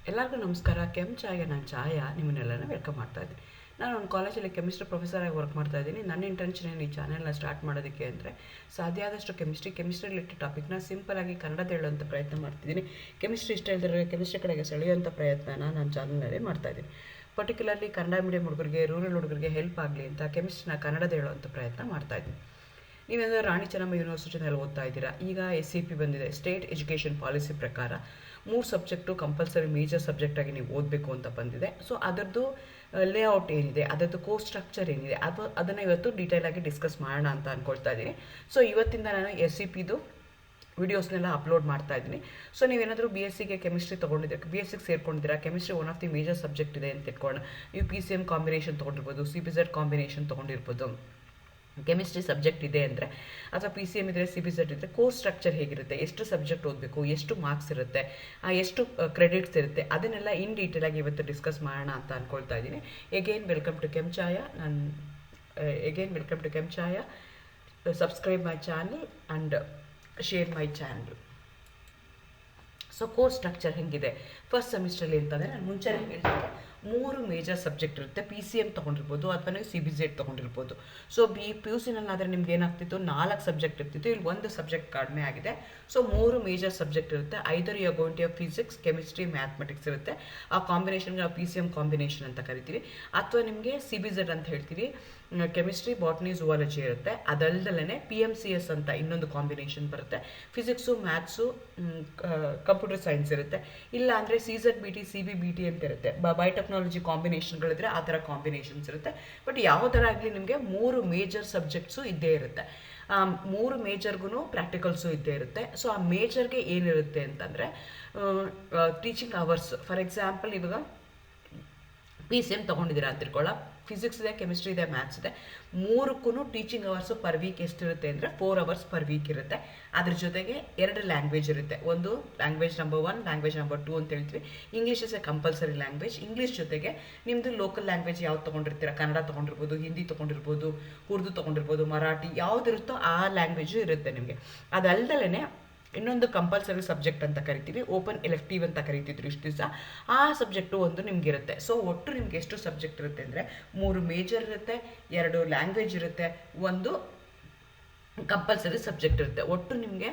ಎಲ್ಲರಿಗೂ ನಮಸ್ಕಾರ. ಚಾಯ್ಗೆ ನಾನು ಛಾಯಾ ನಿಮ್ಮನ್ನೆಲ್ಲನೂ ವೆಲ್ಕಮ್ ಮಾಡ್ತಾ ಇದ್ದೀನಿ. ನಾನು ಒಂದು ಕಾಲೇಜಲ್ಲಿ ಕೆಮಿಸ್ಟ್ರಿ ಪ್ರೊಫೆಸರಾಗಿ ವರ್ಕ್ ಮಾಡ್ತಾ ಇದ್ದೀನಿ. ನನ್ನ ಇಂಟೆನ್ಷನ್ ಏನು ಈ ಚಾನೆಲ್ನ ಸ್ಟಾರ್ಟ್ ಮಾಡೋದಕ್ಕೆ ಅಂದರೆ ಸಾಧ್ಯ ಆದಷ್ಟು ಕೆಮಿಸ್ಟ್ರಿ ರಿಲೇಟೆಡ್ ಟಾಪಿಕ್ನ ಸಿಂಪಲಾಗಿ ಕನ್ನಡದ ಹೇಳುವಂಥ ಪ್ರಯತ್ನ ಮಾಡ್ತಿದ್ದೀನಿ. ಕೆಮಿಸ್ಟ್ರಿ ಇಷ್ಟ ಇಲ್ಲದ್ರೆ ಕೆಮಿಸ್ಟ್ರಿ ಕಡೆಗೆ ಸೆಳೆಯುವಂಥ ಪ್ರಯತ್ನನ ನನ್ನ ಚಾನಲ್ನಲ್ಲಿ ಮಾಡ್ತಾ ಇದ್ದೀನಿ. ಪರ್ಟಿಕ್ಯುಲರ್ಲಿ ಕನ್ನಡ ಮೀಡಿಯಂ ಹುಡುಗರಿಗೆ, ರೂರಲ್ ಹುಡುಗರಿಗೆ ಹೆಲ್ಪ್ ಆಗಲಿ ಅಂತ ಕೆಮಿಸ್ಟ್ರಿನ ಕನ್ನಡದ ಹೇಳುವಂಥ ಪ್ರಯತ್ನ ಮಾಡ್ತಾ ಇದ್ದೀನಿ. ನೀವೇನಾದರೂ ರಾಣಿ ಚೆನ್ನಮ್ಮ ಯೂನಿವರ್ಸಿಟಿನಲ್ಲಿ ಓದ್ತಾ ಇದ್ದೀರಾ. ಈಗ SCP ಬಂದಿದೆ, ಸ್ಟೇಟ್ ಎಜುಕೇಷನ್ ಪಾಲಿಸಿ ಪ್ರಕಾರ 3 ಸಬ್ಜೆಕ್ಟು ಕಂಪಲ್ಸರಿ ಮೇಜರ್ ಸಬ್ಜೆಕ್ಟಾಗಿ ನೀವು ಓದಬೇಕು ಅಂತ ಬಂದಿದೆ. ಸೊ ಅದರದ್ದು ಲೇಔಟ್ ಏನಿದೆ, ಅದರದ್ದು ಕೋರ್ಸ್ ಸ್ಟ್ರಕ್ಚರ್ ಏನಿದೆ, ಅದನ್ನು ಇವತ್ತು ಡೀಟೇಲಾಗಿ ಡಿಸ್ಕಸ್ ಮಾಡೋಣ ಅಂತ ಅಂದ್ಕೊಳ್ತಾ ಇದ್ದೀನಿ. ಸೊ ಇವತ್ತಿಂದ ನಾನು SCPದು ವಿಡಿಯೋಸ್ನೆಲ್ಲ ಅಪ್ಲೋಡ್ ಮಾಡ್ತಾ ಇದ್ದೀನಿ. ಸೊ ನೀವೇನಾದರೂ BScಗೆ ಕೆಮಿಸ್ಟ್ರಿ ತೊಗೊಂಡಿದ್ದೀರಾ, BScಗೆ ಸೇರ್ಕೊಂಡಿದ್ದೀರಾ, chemistry one of the major subject ಇದೆ ಅಂತ ಇಟ್ಕೊಂಡು ನೀವು PCM ಕಾಂಬಿನೇಷನ್ ತೊಗೊಂಡಿರ್ಬೋದು, CPZ ಕಾಂಬಿನೇಷನ್ ತೊಗೊಂಡಿರ್ಬೋದು. ಕೆಮಿಸ್ಟ್ರಿ ಸಬ್ಜೆಕ್ಟ್ ಇದೆ ಅಂದರೆ ಅಥವಾ PCM ಇದ್ದರೆ, CPZ ಇದ್ದರೆ ಕೋರ್ಸ್ ಸ್ಟ್ರಕ್ಚರ್ ಹೇಗಿರುತ್ತೆ, ಎಷ್ಟು ಸಬ್ಜೆಕ್ಟ್ ಓದಬೇಕು, ಎಷ್ಟು ಮಾರ್ಕ್ಸ್ ಇರುತ್ತೆ, ಎಷ್ಟು ಕ್ರೆಡಿಟ್ಸ್ ಇರುತ್ತೆ, ಅದನ್ನೆಲ್ಲ ಇನ್ ಡೀಟೇಲಾಗಿ ಇವತ್ತು ಡಿಸ್ಕಸ್ ಮಾಡೋಣ ಅಂತ ಅಂದ್ಕೊಳ್ತಾ ಇದ್ದೀನಿ. ಎಗೇನ್ ವೆಲ್ಕಮ್ ಟು ಕೆಂಚಾಯ. Subscribe my channel and share my channel. So course structure ಹೆಂಗಿದೆ ಫಸ್ಟ್ ಸೆಮಿಸ್ಟ್ರಲ್ಲಿ ಅಂತಂದರೆ, ನಾನು ಮುಂಚೆನೇ ಹೇಳ್ತಿದ್ದೆ 3 ಮೇಜರ್ ಸಬ್ಜೆಕ್ಟ್ ಇರುತ್ತೆ. PCM ತೊಗೊಂಡಿರ್ಬೋದು ಅಥವಾ ನೀವು CBZ ತೊಗೊಂಡಿರ್ಬೋದು. ಸೊ PUCನಲ್ಲಾದರೆ ನಿಮ್ಗೆ ಏನಾಗ್ತಿತ್ತು, 4 ಸಬ್ಜೆಕ್ಟ್ ಇರ್ತಿತ್ತು. ಇಲ್ಲಿ 1 ಸಬ್ಜೆಕ್ಟ್ ಕಡಿಮೆ ಆಗಿದೆ. ಸೊ 3 ಮೇಜರ್ ಸಬ್ಜೆಕ್ಟ್ ಇರುತ್ತೆ. Either you are going to have physics, chemistry, mathematics ಇರುತ್ತೆ. ಆ ಕಾಂಬಿನೇಷನ್ಗೆ ನಾವು PCM ಕಾಂಬಿನೇಷನ್ ಅಂತ ಕರಿತೀವಿ. ಅಥವಾ ನಿಮಗೆ CBZ ಅಂತ ಹೇಳ್ತೀವಿ, ಕೆಮಿಸ್ಟ್ರಿ, ಬಾಟ್ನಿ, ಝುವಾಲಜಿ ಇರುತ್ತೆ. ಅದಲ್ದಲೇ PMCS ಅಂತ ಇನ್ನೊಂದು ಕಾಂಬಿನೇಷನ್ ಬರುತ್ತೆ. ಫಿಸಿಕ್ಸು, ಮ್ಯಾಥ್ಸು, ಕಂಪ್ಯೂಟರ್ ಸೈನ್ಸ್ ಇರುತ್ತೆ. ಇಲ್ಲ ಅಂದರೆ CZBT, CBBT ಅಂತ ಇರುತ್ತೆ. ಬಯೋಟೆಕ್ನಾಲಜಿ ಕಾಂಬಿನೇಷನ್ಗಳಿದ್ರೆ ಆ ಥರ ಕಾಂಬಿನೇಷನ್ಸ್ ಇರುತ್ತೆ. ಬಟ್ ಯಾವ ಥರ ಆಗಲಿ ನಿಮಗೆ 3 ಮೇಜರ್ ಸಬ್ಜೆಕ್ಟ್ಸು ಇದ್ದೇ ಇರುತ್ತೆ. 3 ಮೇಜರ್ಗೂ ಪ್ರಾಕ್ಟಿಕಲ್ಸು ಇದ್ದೇ ಇರುತ್ತೆ. ಸೊ ಆ ಮೇಜರ್ಗೆ ಏನಿರುತ್ತೆ ಅಂತಂದರೆ ಟೀಚಿಂಗ್ ಅವರ್ಸ್. ಫಾರ್ ಎಕ್ಸಾಂಪಲ್ ಇವಾಗ PCM ತೊಗೊಂಡಿದ್ದೀರಾ ಅಂತ ತಿಳ್ಕೊಳ್ಳ, ಫಿಸಿಕ್ಸ್ ಇದೆ, ಕೆಮಿಸ್ಟ್ರಿ ಇದೆ, ಮ್ಯಾಥ್ಸ್ ಇದೆ. 3ಕ್ಕೂ ಟೀಚಿಂಗ್ ಅವರ್ಸು ಪರ್ ವೀಕ್ ಎಷ್ಟಿರುತ್ತೆ ಅಂದರೆ 4 ಅವರ್ಸ್ ಪರ್ ವೀಕ್ ಇರುತ್ತೆ. ಅದ್ರ ಜೊತೆಗೆ 2 ಲ್ಯಾಂಗ್ವೇಜ್ ಇರುತ್ತೆ. ಒಂದು ಲ್ಯಾಂಗ್ವೇಜ್ ನಂಬರ್ 1, ಲ್ಯಾಂಗ್ವೇಜ್ ನಂಬರ್ 2 ಅಂತ ಹೇಳ್ತೀವಿ. English is A compulsory language. English ಜೊತೆಗೆ ನಿಮ್ಮದು ಲೋಕಲ್ ಲ್ಯಾಂಗ್ವೇಜ್ ಯಾವ್ದು ತೊಗೊಂಡಿರ್ತೀರ, ಕನ್ನಡ ತೊಗೊಂಡಿರ್ಬೋದು, ಹಿಂದಿ ತೊಗೊಂಡಿರ್ಬೋದು, ಉರ್ದು ತೊಗೊಂಡಿರ್ಬೋದು, ಮರಾಠಿ, ಯಾವುದಿರುತ್ತೋ ಆ ಲ್ಯಾಂಗ್ವೇಜು ಇರುತ್ತೆ ನಿಮಗೆ. ಅದಲ್ದಲೇ ಇನ್ನೊಂದು ಕಂಪಲ್ಸರಿ ಸಬ್ಜೆಕ್ಟ್ ಅಂತ ಕರಿತೀವಿ, ಓಪನ್ ಎಲೆಕ್ಟಿವ್ ಅಂತ ಕರಿತಿದ್ರು ಇಷ್ಟು ದಿವಸ. ಆ ಸಬ್ಜೆಕ್ಟು ಒಂದು ನಿಮಗಿರುತ್ತೆ. ಸೊ ಒಟ್ಟು ನಿಮ್ಗೆ ಎಷ್ಟು ಸಬ್ಜೆಕ್ಟ್ ಇರುತ್ತೆ ಅಂದರೆ 3 ಮೇಜರ್ ಇರುತ್ತೆ, 2 ಲ್ಯಾಂಗ್ವೇಜ್ ಇರುತ್ತೆ, 1 ಕಂಪಲ್ಸರಿ ಸಬ್ಜೆಕ್ಟ್ ಇರುತ್ತೆ. ಒಟ್ಟು ನಿಮಗೆ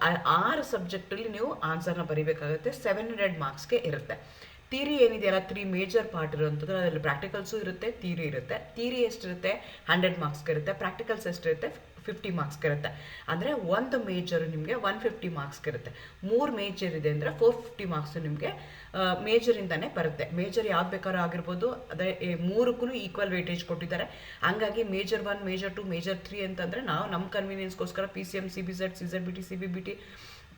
6 ಸಬ್ಜೆಕ್ಟಲ್ಲಿ ನೀವು ಆನ್ಸರ್ನ ಬರೀಬೇಕಾಗುತ್ತೆ. 700 ಮಾರ್ಕ್ಸ್ಗೆ ಇರುತ್ತೆ. ಥಿಯರಿ ಏನಿದೆಯಲ್ಲ, 3 ಮೇಜರ್ ಪಾರ್ಟ್ ಇರುವಂಥದ್ದು, ಅದರಲ್ಲಿ ಪ್ರಾಕ್ಟಿಕಲ್ಸು ಇರುತ್ತೆ, ಥಿಯರಿ ಇರುತ್ತೆ. ಥಿಯರಿ ಎಷ್ಟಿರುತ್ತೆ, 100 ಮಾರ್ಕ್ಸ್ಗೆ ಇರುತ್ತೆ. ಪ್ರಾಕ್ಟಿಕಲ್ಸ್ ಎಷ್ಟಿರುತ್ತೆ, 50 ಮಾರ್ಕ್ಸ್ಗೆ ಇರುತ್ತೆ. ಅಂದರೆ ಒಂದು ಮೇಜರು ನಿಮಗೆ 150 ಮಾರ್ಕ್ಸ್ಗೆ ಇರುತ್ತೆ. 3 ಮೇಜರ್ ಇದೆ ಅಂದರೆ 450 ಮಾರ್ಕ್ಸು ನಿಮಗೆ ಮೇಜರಿಂದನೇ ಬರುತ್ತೆ. ಮೇಜರ್ ಯಾವ್ದು ಬೇಕಾದ್ರೂ ಆಗಿರ್ಬೋದು. ಅದೇ 3ಕ್ಕೂ ಈಕ್ವಲ್ ವೇಟೇಜ್ ಕೊಟ್ಟಿದ್ದಾರೆ. ಹಂಗಾಗಿ ಮೇಜರ್ 1, ಮೇಜರ್ 2, ಮೇಜರ್ 3 ಅಂತಂದರೆ ನಾವು ನಮ್ಮ ಕನ್ವೀನಿಯನ್ಸ್ಗೋಸ್ಕರ PCM, CBZ, CZBT, CBBT,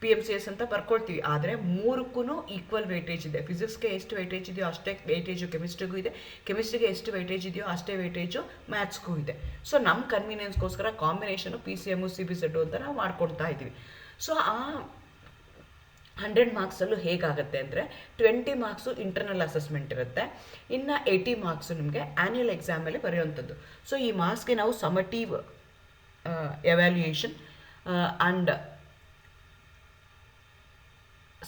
PMCS ಅಂತ ಬರ್ಕೊಳ್ತೀವಿ. ಆದರೆ 3ಕ್ಕೂ ಈಕ್ವಲ್ ವೇಟೇಜ್ ಇದೆ. ಫಿಸಿಕ್ಸ್ಗೆ ಎಷ್ಟು ವೇಟೇಜ್ ಇದೆಯೋ ಅಷ್ಟೇ ವೇಟೇಜು ಕೆಮಿಸ್ಟ್ರಿಗೂ ಇದೆ. ಕೆಮಿಸ್ಟ್ರಿಗೆ ಎಷ್ಟು ವೇಟೇಜ್ ಇದೆಯೋ ಅಷ್ಟೇ ವೇಟೇಜು ಮ್ಯಾಥ್ಸ್ಗೂ ಇದೆ. ಸೊ ನಮ್ಮ ಕನ್ವೀನಿಯನ್ಸ್ಗೋಸ್ಕರ ಕಾಂಬಿನೇಷನು PCM, CBZ ಅಂತ ನಾವು ಮಾಡ್ಕೊಳ್ತಾ ಇದ್ದೀವಿ. ಸೊ ಆ 100 ಮಾರ್ಕ್ಸಲ್ಲೂ ಹೇಗಾಗುತ್ತೆ ಅಂದರೆ 20 ಮಾರ್ಕ್ಸು ಇಂಟರ್ನಲ್ ಅಸೆಸ್ಮೆಂಟ್ ಇರುತ್ತೆ. ಇನ್ನು 80 ಮಾರ್ಕ್ಸು ನಿಮಗೆ ಆ್ಯನ್ಯುವಲ್ ಎಕ್ಸಾಮಲ್ಲಿ ಬರೆಯುವಂಥದ್ದು. ಸೊ ಈ ಮಾರ್ಕ್ಸ್ಗೆ ನಾವು ಸಮ್ಮಟಿವ್ ಎವ್ಯಾಲ್ಯೂಯೇಷನ್ ಆ್ಯಂಡ್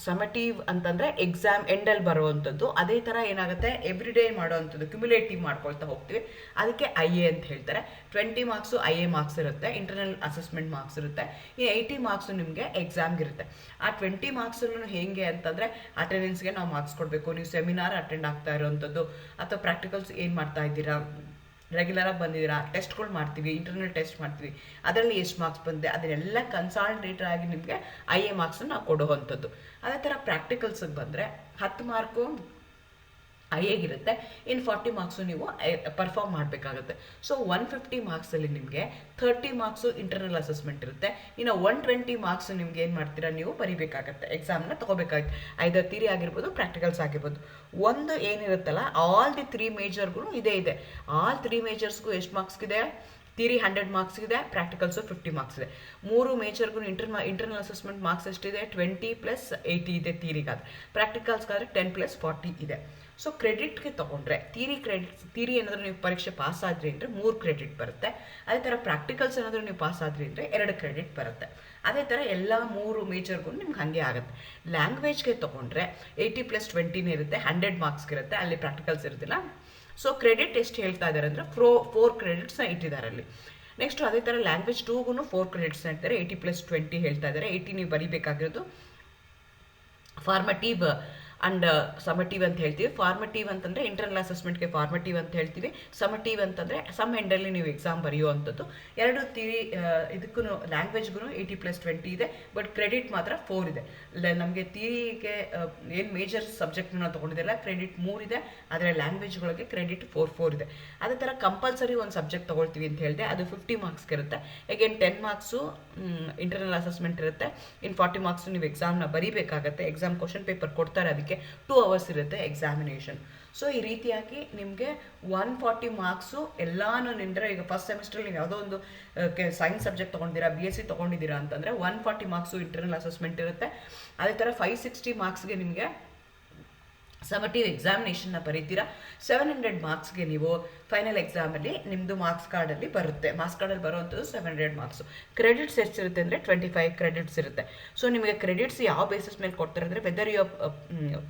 ಸಮ್ಮಟಿವ್ ಅಂತಂದರೆ ಎಕ್ಸಾಮ್ ಎಂಡಲ್ಲಿ ಬರುವಂಥದ್ದು. ಅದೇ ಥರ ಏನಾಗುತ್ತೆ, ಎವ್ರಿ ಡೇ ಮಾಡೋವಂಥದ್ದು ಕ್ಯುಮುಲೇಟಿವ್ ಮಾಡ್ಕೊಳ್ತಾ ಹೋಗ್ತೀವಿ. ಅದಕ್ಕೆ IA ಅಂತ ಹೇಳ್ತಾರೆ. 20 ಮಾರ್ಕ್ಸು IA ಮಾರ್ಕ್ಸ್ ಇರುತ್ತೆ, ಇಂಟರ್ನಲ್ ಅಸೆಸ್ಮೆಂಟ್ ಮಾರ್ಕ್ಸ್ ಇರುತ್ತೆ. ಈ 80 ಮಾರ್ಕ್ಸು ನಿಮಗೆ ಎಕ್ಸಾಮ್ಗೆ ಇರುತ್ತೆ. ಆ 20 ಮಾರ್ಕ್ಸಲ್ಲೂ ಹೇಗೆ ಅಂತಂದರೆ ಅಟೆಂಡೆನ್ಸ್ಗೆ ನಾವು ಮಾರ್ಕ್ಸ್ ಕೊಡಬೇಕು. ನೀವು ಸೆಮಿನಾರ್ ಅಟೆಂಡ್ ಆಗ್ತಾ ಇರೋವಂಥದ್ದು ಅಥವಾ ಪ್ರಾಕ್ಟಿಕಲ್ಸ್ ಏನು ಮಾಡ್ತಾ ಇದ್ದೀರಾ, ರೆಗ್ಯುಲರಾಗಿ ಬಂದಿದ್ದೀರಾ, ಟೆಸ್ಟ್ಗಳು ಮಾಡ್ತೀವಿ, ಇಂಟರ್ನಲ್ ಟೆಸ್ಟ್ ಮಾಡ್ತೀವಿ, ಅದರಲ್ಲಿ ಎಷ್ಟು ಮಾರ್ಕ್ಸ್ ಬಂದಿದೆ ಅದನ್ನೆಲ್ಲ ಕನ್ಸಾಲ್ಟೇಟರ್ ಆಗಿ ನಿಮಗೆ IA ಮಾರ್ಕ್ಸನ್ನು ನಾವು ಕೊಡುವಂಥದ್ದು. ಅದೇ ಥರ ಪ್ರಾಕ್ಟಿಕಲ್ಸಿಗೆ ಬಂದರೆ 10 ಮಾರ್ಕು IAಗಿರುತ್ತೆ. ಇನ್ನು 40 ಮಾರ್ಕ್ಸು ನೀವು ಪರ್ಫಾರ್ಮ್ ಮಾಡಬೇಕಾಗುತ್ತೆ. ಸೊ 150 ಮಾರ್ಕ್ಸಲ್ಲಿ ನಿಮಗೆ 30 ಮಾರ್ಕ್ಸು ಇಂಟರ್ನಲ್ ಅಸೆಸ್ಮೆಂಟ್ ಇರುತ್ತೆ. ಇನ್ನು 120 ಮಾರ್ಕ್ಸು ನಿಮ್ಗೆ ಏನು ಮಾಡ್ತೀರಾ, ನೀವು ಬರೀಬೇಕಾಗತ್ತೆ, ಎಕ್ಸಾಮ್ನ ತೊಗೋಬೇಕಾಗುತ್ತೆ. ಐದರ್ ಥಿಯರಿ ಆಗಿರ್ಬೋದು, ಪ್ರಾಕ್ಟಿಕಲ್ಸ್ ಆಗಿರ್ಬೋದು. ಒಂದು ಏನಿರುತ್ತಲ್ಲ, ಆಲ್ ದಿ 3 ಮೇಜರ್ಗೂ ಇದೇ ಇದೆ. ಆಲ್ 3 ಮೇಜರ್ಸ್ಗೂ ಎಷ್ಟು ಮಾರ್ಕ್ಸ್ಗಿದೆ, ಥಿಯರಿ 100 ಮಾರ್ಕ್ಸ್ ಇದೆ, ಪ್ರಾಕ್ಟಿಕಲ್ಸು 50 ಮಾರ್ಕ್ಸ್ ಇದೆ. 3 ಮೇಜರ್ಗೂ ಇಂಟರ್ನಲ್ ಅಸೆಸ್ಮೆಂಟ್ ಮಾರ್ಕ್ಸ್ ಎಷ್ಟಿದೆ, 20 + 80 ಇದೆ ಥಿಯರಿಗಾದ್ರೆ. ಪ್ರಾಕ್ಟಿಕಲ್ಸ್ಗಾದ್ರೆ 10 + 40 ಇದೆ. ಸೊ ಕ್ರೆಡಿಟ್ಗೆ ತೊಗೊಂಡ್ರೆ ಥಿಯರಿ ಏನಾದರೂ ನೀವು ಪರೀಕ್ಷೆ ಪಾಸ್ ಆದ್ರಿ ಅಂದರೆ 3 ಕ್ರೆಡಿಟ್ ಬರುತ್ತೆ. ಅದೇ ಥರ ಪ್ರಾಕ್ಟಿಕಲ್ಸ್ ಏನಾದರೂ ನೀವು ಪಾಸ್ ಆದ್ರಿ ಅಂದರೆ 2 ಕ್ರೆಡಿಟ್ ಬರುತ್ತೆ. ಅದೇ ಥರ ಎಲ್ಲ 3 ಮೇಜರ್ಗೂ ನಿಮ್ಗೆ ಹಾಗೆ ಆಗುತ್ತೆ. ಲ್ಯಾಂಗ್ವೇಜ್ಗೆ ತೊಗೊಂಡ್ರೆ 80 + 20 ಇರುತ್ತೆ, 100 ಮಾರ್ಕ್ಸ್ಗೆ ಇರುತ್ತೆ, ಅಲ್ಲಿ ಪ್ರಾಕ್ಟಿಕಲ್ಸ್ ಇರುತ್ತಿಲ್ಲ. ಸೊ ಕ್ರೆಡಿಟ್ ಎಷ್ಟು ಹೇಳ್ತಾ ಇದ್ದಾರೆ ಅಂದರೆ 4 ಕ್ರೆಡಿಟ್ಸ್ನ ಇಟ್ಟಿದ್ದಾರೆ ಅಲ್ಲಿ. ನೆಕ್ಸ್ಟ್ ಅದೇ ಥರ ಲ್ಯಾಂಗ್ವೇಜ್ 2ಗೂ 4 ಕ್ರೆಡಿಟ್ಸ್ನ ಇರ್ತಾರೆ, 80 + 20 ಹೇಳ್ತಾ ಇದ್ದಾರೆ. 80 ನೀವು ಬರೀಬೇಕಾಗಿರೋದು ಫಾರ್ಮಟಿವ್ ಅಂಡ್ ಸಮಟಿವ್ ಅಂತ ಹೇಳ್ತೀವಿ. ಫಾರ್ಮಟಿವ್ ಅಂತಂದರೆ ಇಂಟರ್ನಲ್ ಅಸೆಸ್ಮೆಂಟ್ಗೆ ಫಾರ್ಮಟಿವ್ ಅಂತ ಹೇಳ್ತೀವಿ. ಸಮಟಿವ್ ಅಂತಂದರೆ ಸಮ್ ಎಂಡಲ್ಲಿ ನೀವು ಎಕ್ಸಾಮ್ ಬರೆಯುವಂಥದ್ದು. 2 ಥಿಯರಿ ಇದಕ್ಕೂ ಲ್ಯಾಂಗ್ವೇಜ್ಗೂ 80 + 20 ಇದೆ, ಬಟ್ ಕ್ರೆಡಿಟ್ ಮಾತ್ರ 4 ಇದೆ. ನಮಗೆ ಥಿಯರಿಗೆ ಏನು ಮೇಜರ್ ಸಬ್ಜೆಕ್ಟ್ನ ತೊಗೊಂಡಿದ್ದೆಲ್ಲ ಕ್ರೆಡಿಟ್ 3 ಇದೆ, ಆದರೆ ಲ್ಯಾಂಗ್ವೇಜ್ಗಳಿಗೆ ಕ್ರೆಡಿಟ್ 4 ಇದೆ. ಅದೇ ಥರ ಕಂಪಲ್ಸರಿ ಒಂದು ಸಬ್ಜೆಕ್ಟ್ ತೊಗೊಳ್ತೀವಿ ಅಂತ ಹೇಳಿದೆ, ಅದು 50 ಮಾರ್ಕ್ಸ್ಗೆ ಇರುತ್ತೆ. ಅಗೇನ್ 10 ಮಾರ್ಕ್ಸು ಇಂಟರ್ನಲ್ ಅಸೆಸ್ಮೆಂಟ್ ಇರುತ್ತೆ, ಇನ್ನು 40 ಮಾರ್ಕ್ಸು ನೀವು ಎಕ್ಸಾಮ್ನ ಬರೀಬೇಕಾಗತ್ತೆ. ಎಕ್ಸಾಮ್ ಕ್ವಶನ್ ಪೇಪರ್ ಕೊಡ್ತಾರೆ, ಅದಕ್ಕೆ 2 ಅವರ್ಸ್ ಇರುತ್ತೆ ಎಕ್ಸಾಮಿನೇಷನ್. ಸೊ ಈ ರೀತಿಯಾಗಿ ನಿಮಗೆ 140 ಮಾರ್ಕ್ಸು ಎಲ್ಲಾನು ನಿಂದರೆ, ಈಗ ಫಸ್ಟ್ ಸೆಮಿಸ್ಟ್ರಲ್ಲಿ ನೀವು ಯಾವುದೋ ಒಂದು ಸೈನ್ಸ್ ಸಬ್ಜೆಕ್ಟ್ ತೊಗೊಂಡಿದ್ದೀರಾ, BSc ತೊಗೊಂಡಿದ್ದೀರಾ ಅಂತಂದರೆ 140 ಮಾರ್ಕ್ಸು ಇಂಟರ್ನಲ್ ಅಸೆಸ್ಮೆಂಟ್ ಇರುತ್ತೆ. ಅದೇ ಥರ 560 ಮಾರ್ಕ್ಸ್ಗೆ ನಿಮಗೆ ಸಮಟಿವ್ ಎಕ್ಸಾಮಿನೇಷನ್ನ ಬರೀತೀರಾ. 700 ಮಾರ್ಕ್ಸ್ಗೆ ನೀವು ಫೈನಲ್ ಎಕ್ಸಾಮಲ್ಲಿ ನಿಮ್ಮದು ಮಾರ್ಕ್ಸ್ ಕಾರ್ಡಲ್ಲಿ ಬರುತ್ತೆ. ಮಾರ್ಕ್ಸ್ ಕಾರ್ಡಲ್ಲಿ ಬರುವಂಥದ್ದು 700 ಮಾರ್ಕ್ಸು. ಕ್ರೆಡಿಟ್ಸ್ ಎಷ್ಟಿರುತ್ತೆ ಅಂದರೆ 25 ಕ್ರೆಡಿಟ್ಸ್ ಇರುತ್ತೆ. ಸೊ ನಿಮಗೆ ಕ್ರೆಡಿಟ್ಸ್ ಯಾವ ಬೇಸಿಸ್ ಮೇಲೆ ಕೊಡ್ತಾರೆ ಅಂದರೆ ವೆದರ್ ಯು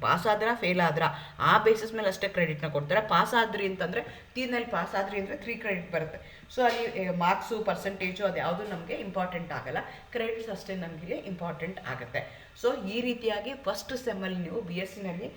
ಪಾಸ್ ಆದ್ರಾ ಫೇಲ್ ಆದ್ರಾ ಆ ಬೇಸಿಸ್ ಮೇಲೆ ಅಷ್ಟೇ ಕ್ರೆಡಿಟ್ನ ಕೊಡ್ತಾರೆ. ಪಾಸ್ ಆದ್ರಿ ಅಂತಂದರೆ ತೀರ್ನಲ್ಲಿ ಪಾಸ್ ಆದ್ರಿ ಅಂದರೆ 3 ಕ್ರೆಡಿಟ್ ಬರುತ್ತೆ. ಸೊ ಅಲ್ಲಿ ಮಾರ್ಕ್ಸು ಪರ್ಸೆಂಟೇಜು ಅದು ಯಾವುದೂ ನಮಗೆ ಇಂಪಾರ್ಟೆಂಟ್ ಆಗಲ್ಲ, ಕ್ರೆಡಿಟ್ಸ್ ಅಷ್ಟೇ ನಮಗೆ ಇಂಪಾರ್ಟೆಂಟ್ ಆಗುತ್ತೆ. ಸೊ ಈ ರೀತಿಯಾಗಿ ಫಸ್ಟ್ ಸೆಮ್ಮಲ್ಲಿ ನೀವು BScನಲ್ಲಿ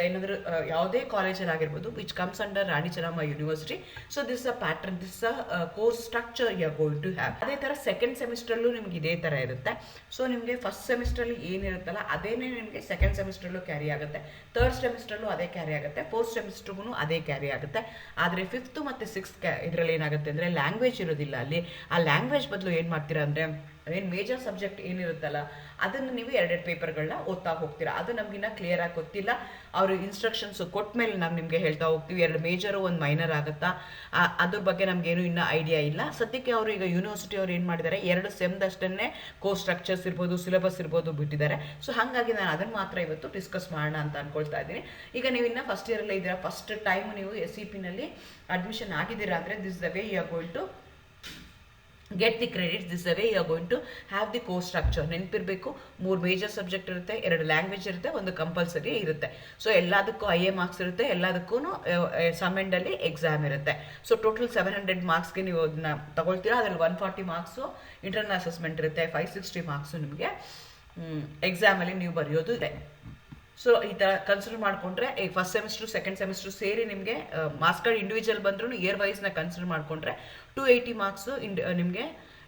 ಏನಾದರೂ ಯಾವುದೇ ಕಾಲೇಜಲ್ಲಿ ಆಗಿರ್ಬೋದು, which comes under Rani Chennamma university. So this a pattern, this a course structure you are going to have. ಅದೇ ಥರ ಸೆಕೆಂಡ್ ಸೆಮಿಸ್ಟ್ರಲ್ಲೂ ನಿಮ್ಗೆ ಇದೇ ಥರ ಇರುತ್ತೆ. ಸೊ ನಿಮಗೆ ಫಸ್ಟ್ ಸೆಮಿಸ್ಟ್ರಲ್ಲಿ ಏನಿರುತ್ತಲ್ಲ ಅದೇನೇ ನಿಮಗೆ ಸೆಕೆಂಡ್ ಸೆಮಿಸ್ಟ್ರಲ್ಲೂ ಕ್ಯಾರಿ ಆಗುತ್ತೆ, ಥರ್ಡ್ ಸೆಮಿಸ್ಟ್ರಲ್ಲೂ ಅದೇ ಕ್ಯಾರಿ ಆಗುತ್ತೆ, ಫೋರ್ತ್ ಸೆಮಿಸ್ಟ್ರಿಗೂ ಅದೇ ಕ್ಯಾರಿ ಆಗುತ್ತೆ. ಆದರೆ 5th ಮತ್ತು 6th ಇದರಲ್ಲಿ ಏನಾಗುತ್ತೆ ಅಂದರೆ ಲ್ಯಾಂಗ್ವೇಜ್ ಇರೋದಿಲ್ಲ ಅಲ್ಲಿ. ಆ ಲ್ಯಾಂಗ್ವೇಜ್ ಬದಲು ಏನು ಮಾಡ್ತೀರಾ ಅಂದರೆ ಏನು ಮೇಜರ್ ಸಬ್ಜೆಕ್ಟ್ ಏನಿರುತ್ತಲ್ಲ ಅದನ್ನು ನೀವು 2 ಪೇಪರ್ಗಳನ್ನ ಓದ್ತಾ ಹೋಗ್ತೀರಾ. ಅದು ನಮಗಿನ್ನ ಕ್ಲಿಯರಾಗಿ ಗೊತ್ತಿಲ್ಲ. ಅವರು ಇನ್ಸ್ಟ್ರಕ್ಷನ್ಸ್ ಕೊಟ್ಟ ಮೇಲೆ ನಾವು ನಿಮಗೆ ಹೇಳ್ತಾ ಹೋಗ್ತೀವಿ 2 ಮೇಜರು 1 ಮೈನರ್ ಆಗುತ್ತಾ, ಅದ್ರ ಬಗ್ಗೆ ನಮಗೇನು ಇನ್ನೂ ಐಡಿಯಾ ಇಲ್ಲ. ಸದ್ಯಕ್ಕೆ ಅವರು ಈಗ ಯೂನಿವರ್ಸಿಟಿ ಅವ್ರು ಏನು ಮಾಡಿದ್ದಾರೆ, 2 ಸೆಮ್ದಷ್ಟೇ ಕೋರ್ಸ್ ಸ್ಟ್ರಕ್ಚರ್ಸ್ ಇರ್ಬೋದು, ಸಿಲೆಬಸ್ ಇರ್ಬೋದು ಬಿಟ್ಟಿದ್ದಾರೆ. ಸೊ ಹಾಗಾಗಿ ನಾನು ಅದನ್ನು ಮಾತ್ರ ಇವತ್ತು ಡಿಸ್ಕಸ್ ಮಾಡೋಣ ಅಂತ ಅಂದ್ಕೊಳ್ತಾ ಇದ್ದೀನಿ. ಈಗ ನೀವು ಇನ್ನು ಫಸ್ಟ್ ಇಯರಲ್ಲೇ ಇದ್ದೀರಾ, ಫಸ್ಟ್ ಟೈಮ್ ನೀವು SEPನಲ್ಲಿ ಅಡ್ಮಿಷನ್ ಆಗಿದ್ದೀರಾ ಅಂದರೆ this the way you are going to get the credits, this is the way you are going to have the course structure. ನೆನಪಿರಬೇಕು, 3 major subject ಇರುತ್ತೆ, 2 ಲ್ಯಾಂಗ್ವೇಜ್ ಇರುತ್ತೆ, 1 ಕಂಪಲ್ಸರಿ ಇರುತ್ತೆ. ಸೊ ಎಲ್ಲದಕ್ಕೂ IA marks ಇರುತ್ತೆ, ಎಲ್ಲದಕ್ಕೂ some ಎಂಡಲ್ಲಿ exam ಇರುತ್ತೆ. So total 700 ಮಾರ್ಕ್ಸ್ಗೆ ನೀವು ಅದನ್ನ ತಗೊಳ್ತೀರಾ. ಅದರಲ್ಲಿ 140 ಮಾರ್ಕ್ಸು ಇಂಟರ್ನಲ್ ಅಸೆಸ್ಮೆಂಟ್ ಇರುತ್ತೆ, 560 ಮಾರ್ಕ್ಸು ನಿಮಗೆ ಎಕ್ಸಾಮಲ್ಲಿ ನೀವು ಬರೆಯೋದು ಇದೆ. ಸೊ ಈ ಥರ ಕನ್ಸಿಡರ್ ಮಾಡಿಕೊಂಡ್ರೆ ಈ ಫಸ್ಟ್ ಸೆಮಿಸ್ಟ್ರು ಸೆಕೆಂಡ್ ಸೆಮಿಸ್ಟ್ರು ಸೇರಿ ನಿಮಗೆ ಮಾರ್ಕ್ಸ್ ಕಾರ್ಡ್ ಇಂಡಿವಿಜುವಲ್ ಬಂದ್ರೂ ಇಯರ್ ವೈಸ್ನ ಕನ್ಸಿಡರ್ ಮಾಡಿಕೊಂಡ್ರೆ 280 ಮಾರ್ಕ್ಸು ನಿಮಗೆ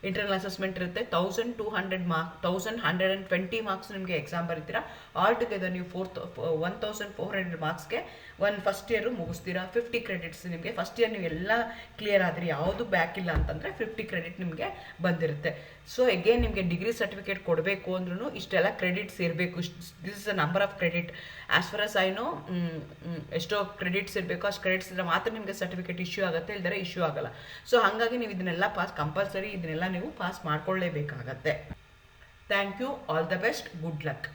ಇಂಟರ್ನಲ್ ಅಸೆಸ್ಮೆಂಟ್ ಇರುತ್ತೆ, 1120 ಮಾರ್ಕ್ಸ್ ನಿಮಗೆ ಎಕ್ಸಾಮ್ ಬರೀತೀರಾ. ಆಲ್ ಟುಗೆದರ್ ನೀವು 1400 ಮಾರ್ಕ್ಸ್ಗೆ ಫಸ್ಟ್ ಇಯರು ಮುಗಿಸ್ತೀರಾ. 50 ಕ್ರೆಡಿಟ್ಸ್ ನಿಮಗೆ ಫಸ್ಟ್ ಇಯರ್ ನೀವು ಎಲ್ಲ ಕ್ಲಿಯರ್ ಆದರೆ ಯಾವುದು ಬ್ಯಾಕ್ ಇಲ್ಲ ಅಂತಂದರೆ 50 ಕ್ರೆಡಿಟ್ ನಿಮಗೆ ಬಂದಿರುತ್ತೆ. ಸೊ ಎಗೇನ್ ನಿಮಗೆ ಡಿಗ್ರಿ ಸರ್ಟಿಫಿಕೇಟ್ ಕೊಡಬೇಕು ಅಂದ್ರೂ ಇಷ್ಟೆಲ್ಲ ಕ್ರೆಡಿಟ್ಸ್ ಇರಬೇಕು. This is a number of credit. As for us I know ಎಷ್ಟೋ ಕ್ರೆಡಿಟ್ಸ್ ಇರಬೇಕು, ಅಷ್ಟು ಕ್ರೆಡಿಟ್ಸ್ ಇದ್ದರೆ ಮಾತ್ರ ನಿಮಗೆ ಸರ್ಟಿಫಿಕೇಟ್ ಇಶ್ಯೂ ಆಗುತ್ತೆ, ಇಲ್ದರೆ ಇಶ್ಯೂ ಆಗಲ್ಲ. ಸೊ ಹಾಗಾಗಿ ನೀವು ಇದನ್ನೆಲ್ಲ ಕಂಪಲ್ಸರಿ ಇದನ್ನೆಲ್ಲ ನೀವು ಪಾಸ್ ಮಾಡ್ಕೊಳ್ಳೇಬೇಕಾಗತ್ತೆ. Thank you, all the best, good luck.